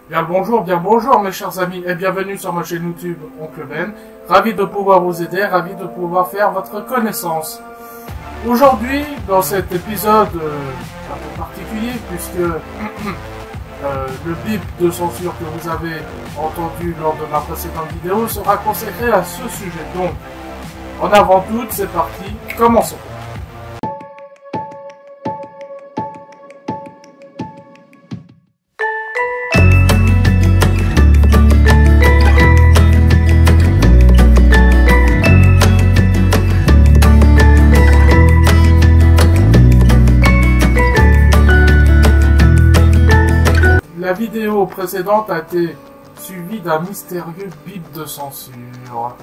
Bien bonjour mes chers amis et bienvenue sur ma chaîne YouTube Oncle Ben. Ravi de pouvoir vous aider, ravi de pouvoir faire votre connaissance. Aujourd'hui, dans cet épisode un peu particulier, puisque le bip de censure que vous avez entendu lors de ma précédente vidéo sera consacré à ce sujet. Donc, en avant tout, c'est parti, commençons. La vidéo précédente a été suivie d'un mystérieux bip de censure.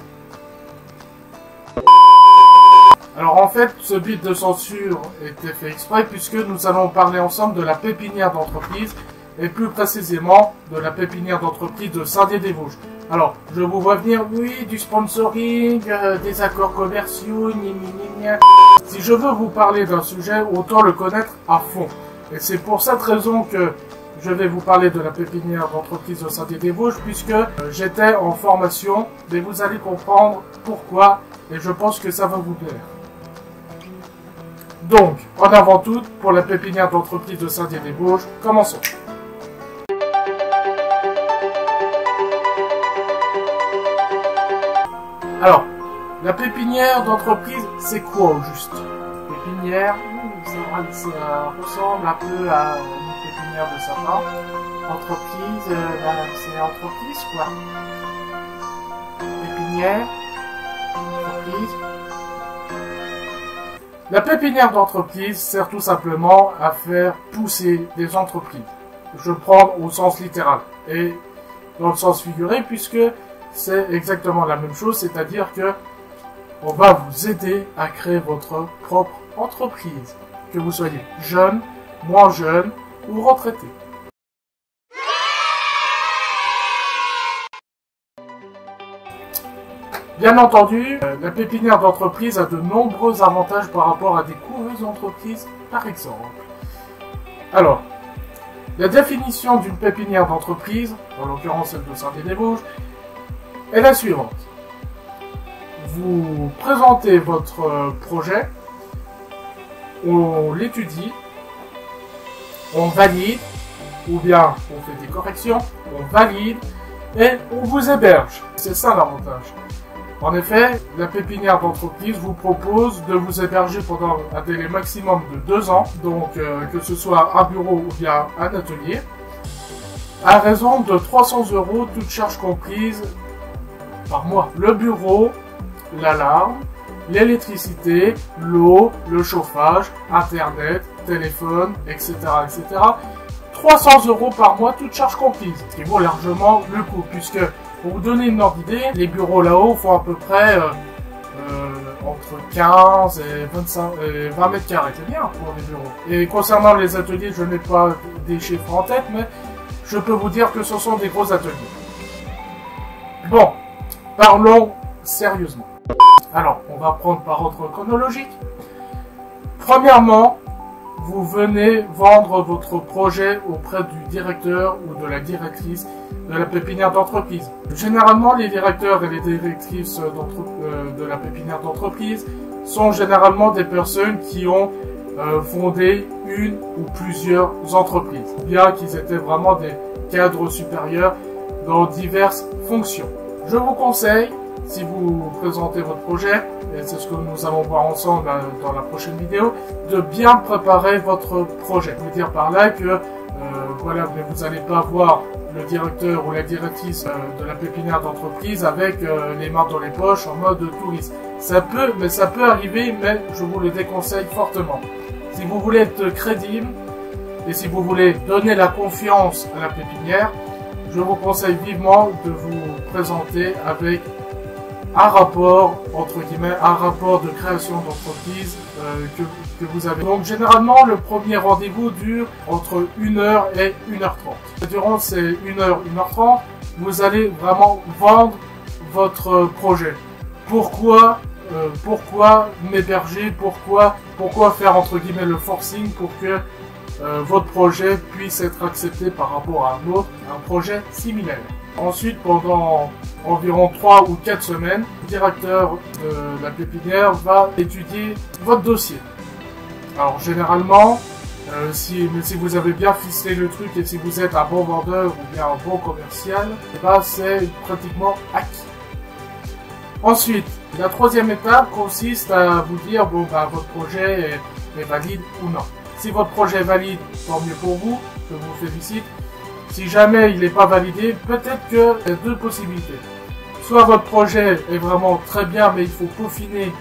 Alors en fait, ce bip de censure était fait exprès puisque nous allons parler ensemble de la pépinière d'entreprise et plus précisément de la pépinière d'entreprise de Saint-Dié-des-Vosges. Alors, je vous vois venir, oui, du sponsoring, des accords commerciaux, gna. Si je veux vous parler d'un sujet, autant le connaître à fond. Et c'est pour cette raison que je vais vous parler de la pépinière d'entreprise de Saint-Dié-des-Vosges puisque j'étais en formation, mais vous allez comprendre pourquoi et je pense que ça va vous plaire. Donc, en avant tout, pour la pépinière d'entreprise de Saint-Dié-des-Vosges, commençons. Alors, la pépinière d'entreprise, c'est quoi au juste? Pépinière, ça ressemble un peu à une pépinière de sapin. Entreprise, c'est entreprise quoi. Pépinière, entreprise. La pépinière d'entreprise sert tout simplement à faire pousser des entreprises. Je prends au sens littéral et dans le sens figuré puisque c'est exactement la même chose, c'est-à-dire que on va vous aider à créer votre propre entreprise, que vous soyez jeune, moins jeune ou retraité. Bien entendu, la pépinière d'entreprise a de nombreux avantages par rapport à des coureuses entreprises, par exemple. Alors, la définition d'une pépinière d'entreprise, en l'occurrence celle de Saint-Dié-des-Vosges, est la suivante. Vous présentez votre projet, on l'étudie, on valide, ou bien on fait des corrections, on valide, et on vous héberge. C'est ça l'avantage. En effet, la pépinière d'entreprise vous propose de vous héberger pendant un délai maximum de 2 ans, donc que ce soit un bureau ou bien un atelier, à raison de 300 €, toutes charges comprises par mois. Le bureau, l'alarme, l'électricité, l'eau, le chauffage, internet, téléphone, etc. etc. 300 € par mois, toutes charges comprises, ce qui vaut largement le coup, puisque, pour vous donner une ordre d'idée, les bureaux là-haut font à peu près entre 15 et 20 mètres carrés, c'est bien pour les bureaux. Et concernant les ateliers, je n'ai pas des chiffres en tête, mais je peux vous dire que ce sont des gros ateliers. Bon, parlons sérieusement. Alors, on va prendre par ordre chronologique. Premièrement, vous venez vendre votre projet auprès du directeur ou de la directrice de la pépinière d'entreprise. Généralement, les directeurs et les directrices de la pépinière d'entreprise sont généralement des personnes qui ont fondé une ou plusieurs entreprises, bien qu'ils étaient vraiment des cadres supérieurs dans diverses fonctions. Je vous conseille, si vous présentez votre projet, et c'est ce que nous allons voir ensemble dans la prochaine vidéo, de bien préparer votre projet. Je veux dire par là que voilà, vous n'allez pas voir le directeur ou la directrice de la pépinière d'entreprise avec les mains dans les poches en mode touriste. Ça peut arriver, mais je vous le déconseille fortement. Si vous voulez être crédible et si vous voulez donner la confiance à la pépinière, je vous conseille vivement de vous présenter avec un rapport, entre guillemets, un rapport de création d'entreprise que vous avez. Donc généralement, le premier rendez-vous dure entre 1 heure et 1h30. Durant ces 1 heure, 1h30, vous allez vraiment vendre votre projet. Pourquoi m'héberger, pourquoi faire entre guillemets le forcing pour que votre projet puisse être accepté par rapport à un projet similaire. Ensuite, pendant environ 3 ou 4 semaines, le directeur de la pépinière va étudier votre dossier. Alors généralement, si vous avez bien ficelé le truc et si vous êtes un bon vendeur ou bien un bon commercial, c'est pratiquement acquis. Ensuite, la troisième étape consiste à vous dire votre projet est valide ou non. Si votre projet est valide, tant mieux pour vous, je vous félicite. Si jamais il n'est pas validé, peut-être qu'il y a deux possibilités. Soit votre projet est vraiment très bien, mais il faut peaufiner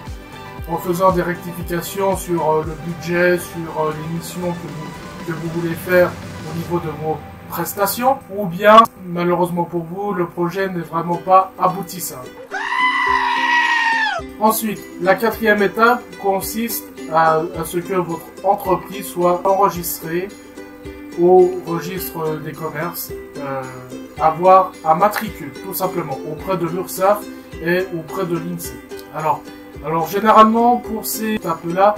en faisant des rectifications sur le budget, sur les missions que vous voulez faire au niveau de vos prestations, ou bien, malheureusement pour vous, le projet n'est vraiment pas aboutissable. Ensuite, la quatrième étape consiste à ce que votre entreprise soit enregistrée au registre des commerces, avoir un matricule, tout simplement, auprès de l'URSSAF et auprès de l'INSEE. Alors généralement, pour ces étapes-là,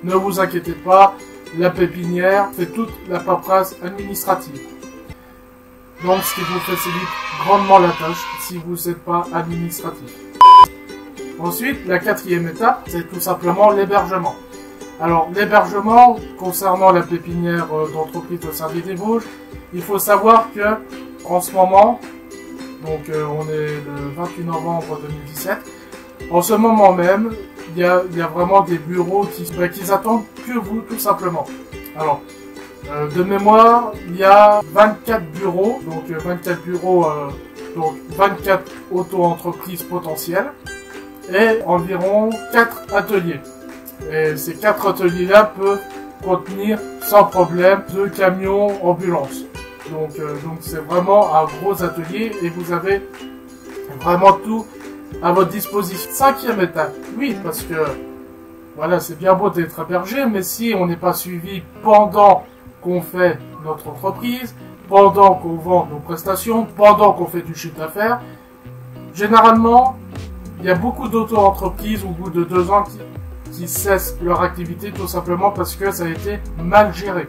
ne vous inquiétez pas, la pépinière fait toute la paperasse administrative. Donc, ce qui vous facilite grandement la tâche si vous n'êtes pas administratif. Ensuite, la quatrième étape, c'est tout simplement l'hébergement. Alors, l'hébergement, concernant la pépinière d'entreprise de Saint-Dié-des-Vosges, il faut savoir que, en ce moment, donc on est le 28 novembre 2017, en ce moment même, il y a vraiment des bureaux qui attendent que vous, tout simplement. Alors, de mémoire, il y a 24 bureaux, donc 24 bureaux, donc 24 auto-entreprises potentielles, et environ 4 ateliers. Et ces 4 ateliers-là peuvent contenir sans problème 2 camions ambulances. Donc c'est vraiment un gros atelier et vous avez vraiment tout à votre disposition. Cinquième étape, oui, parce que voilà, c'est bien beau d'être hébergé, mais si on n'est pas suivi pendant qu'on fait notre entreprise, pendant qu'on vend nos prestations, pendant qu'on fait du chiffre d'affaires, généralement, il y a beaucoup d'auto-entreprises au bout de 2 ans qui cessent leur activité tout simplement parce que ça a été mal géré.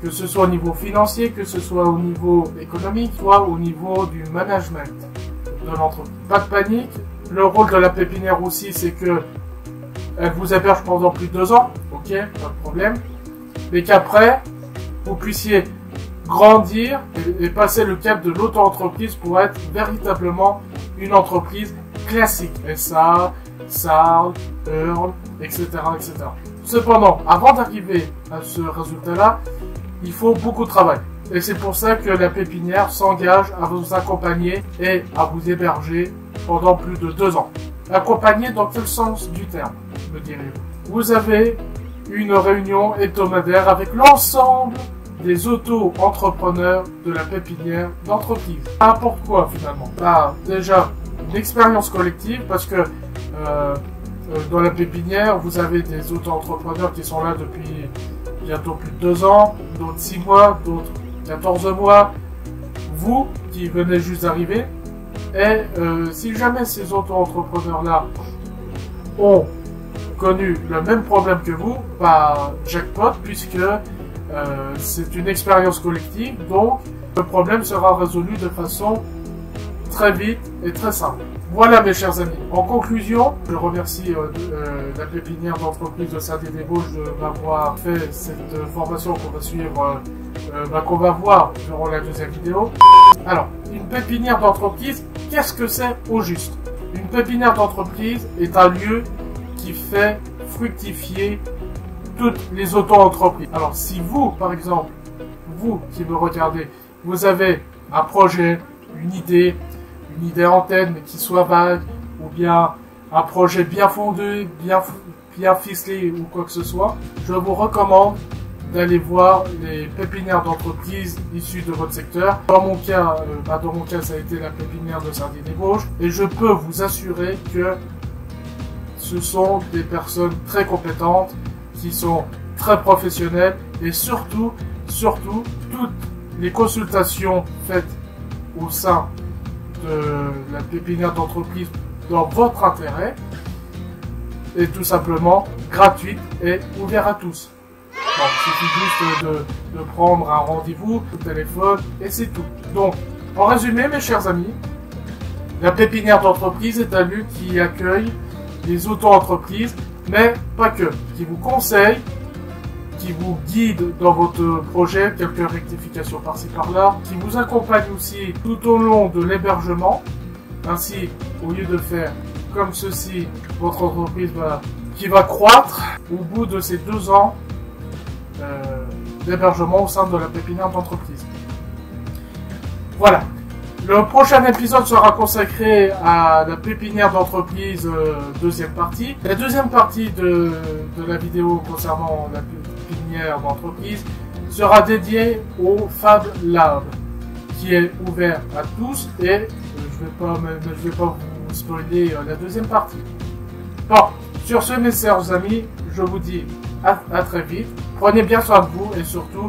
Que ce soit au niveau financier, que ce soit au niveau économique, soit au niveau du management de l'entreprise. Pas de panique, le rôle de la pépinière aussi, c'est que elle vous héberge pendant plus de 2 ans, ok, pas de problème, mais qu'après, vous puissiez grandir et passer le cap de l'auto-entreprise pour être véritablement une entreprise classique. SA, SARL, EARL, etc., etc. Cependant, avant d'arriver à ce résultat-là, il faut beaucoup de travail. Et c'est pour ça que la pépinière s'engage à vous accompagner et à vous héberger pendant plus de 2 ans. Accompagner dans quel sens du terme, me direz-vous? Vous avez une réunion hebdomadaire avec l'ensemble des auto-entrepreneurs de la pépinière d'entreprise. N'importe quoi finalement. Déjà, une expérience collective parce que dans la pépinière, vous avez des auto-entrepreneurs qui sont là depuis bientôt plus de 2 ans, d'autres 6 mois, d'autres 14 mois, vous qui venez juste d'arriver. Et si jamais ces auto-entrepreneurs-là ont connu le même problème que vous, jackpot, puisque c'est une expérience collective, donc le problème sera résolu de façon très vite et très simple. Voilà mes chers amis. En conclusion, je remercie la pépinière d'entreprise de Saint-Dié-des-Vosges de m'avoir fait cette formation qu'on va suivre, qu'on va voir durant la deuxième vidéo. Alors, une pépinière d'entreprise, qu'est-ce que c'est au juste? Une pépinière d'entreprise est un lieu qui fait fructifier toutes les auto-entreprises. Alors, si vous, par exemple, vous qui me regardez, vous avez un projet, une idée en tête, mais qui soit vague, ou bien un projet bien fondé, bien ficelé, ou quoi que ce soit, je vous recommande d'aller voir les pépinières d'entreprise issues de votre secteur. Dans mon cas, ça a été la pépinière de Saint-Dié-des-Vosges, et je peux vous assurer que ce sont des personnes très compétentes, qui sont très professionnelles, et surtout, toutes les consultations faites au sein de la pépinière d'entreprise dans votre intérêt est tout simplement gratuite et ouverte à tous. Bon, il suffit juste de prendre un rendez-vous au téléphone et c'est tout. Donc, en résumé, mes chers amis, la pépinière d'entreprise est un lieu qui accueille les auto-entreprises, mais pas que, qui vous conseille, qui vous guide dans votre projet, quelques rectifications par-ci par-là, qui vous accompagne aussi tout au long de l'hébergement. Ainsi, au lieu de faire comme ceci, votre entreprise qui va croître au bout de ces 2 ans d'hébergement au sein de la pépinière d'entreprise. Voilà. Le prochain épisode sera consacré à la pépinière d'entreprise, deuxième partie. La deuxième partie de la vidéo concernant la pépinière d'entreprise sera dédiée au Fab Lab, qui est ouvert à tous et je vais pas vous spoiler la deuxième partie. Bon, sur ce, mes chers amis, je vous dis à très vite. Prenez bien soin de vous et surtout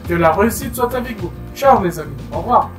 que la réussite soit avec vous. Ciao mes amis, au revoir.